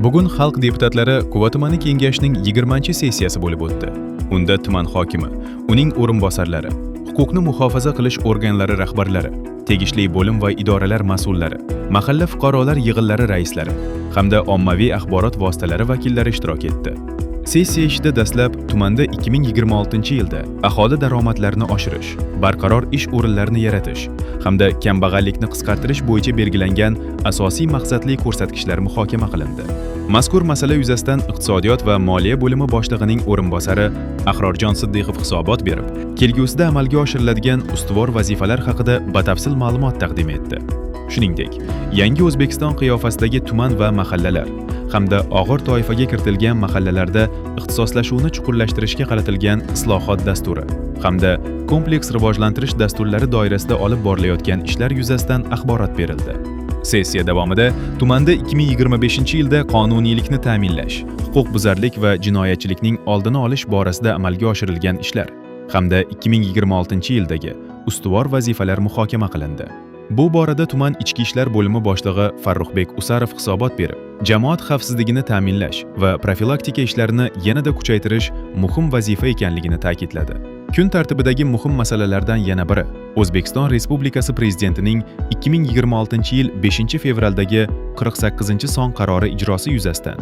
Bugun xalq deputatlari Quva tumani kengashining 20-sessiyasi bo'lib o'tdi. Unda tuman hokimi, uning o'rinbosarlari, huquqni muhofaza qilish organlari rahbarlari, tegishli bo'lim va idoralar mas'ullari, mahalla fuqarolar yig'inlari raislari hamda ommaviy axborot vositalari vakillari ishtirok etdi. Sessiya ishida dastlab tumanda 2026-yilda aholi daromadlarini oshirish, barqaror ish o'rinlarini yaratish hamda kambag'allikni qisqartirish bo'yicha belgilangan asosiy maqsadli ko'rsatkichlar muhokama qilindi. Mazkur masala yuzasidan Iqtisodiyot va moliya bo'limi boshlig'ining o'rinbosari Ahrorjon Siddiqov hisobot berib, kelgusida amalga oshiriladigan ustuvor vazifalar haqida batafsil ma'lumot taqdim etdi. Shuningdek, yangi O'zbekiston qiyofasidagi tuman va mahallalar hamda og'ir toifaga kiritilgan mahallalarda ixtisoslashuvni chuqurlashtirishga qaratilgan islohot dasturi hamda kompleks rivojlantirish dasturlari doirasida olib borilayotgan ishlar yuzasidan axborot berildi. Sessiya davomida tumanda 2025-yilda qonuniylikni ta'minlash, huquqbuzarlik va jinoyatchilikning oldini olish borasida amalga oshirilgan ishlar hamda 2026-yildagi ustuvor vazifalar muhokama qilindi. Bu borada tuman ichki ishlar bo'limi boshlig'i Farruhbek Usarov hisobot berib, jamoat xavfsizligini ta'minlash va profilaktika ishlarini yanada kuchaytirish muhim vazifa ekanligini ta'kidladi. Kun tartibidagi muhim masalalardan yana biri O'zbekiston Respublikasi Prezidentining 2026-yil 5-fevraldagi 48-son qarori ijrosi yuzasidan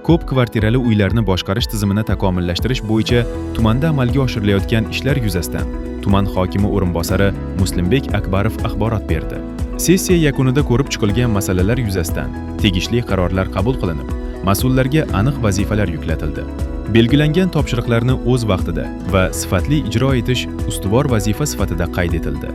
ko'p kvartirali uylarni boshqarish tizimini takomillashtirish bo'yicha tumanda amalga oshirilayotgan ishlar yuzasidan tuman hokimi o'rinbosari Muslimbek Akbarov axborot berdi. Sessiya yakunida ko'rib chiqilgan masalalar yuzasidan tegishli qarorlar qabul qilinib, mas'ullarga aniq vazifalar yuklatildi. Belgilangan topshiriqlarni o'z vaqtida va sifatli ijro etish ustuvor vazifa sifatida qayd etildi.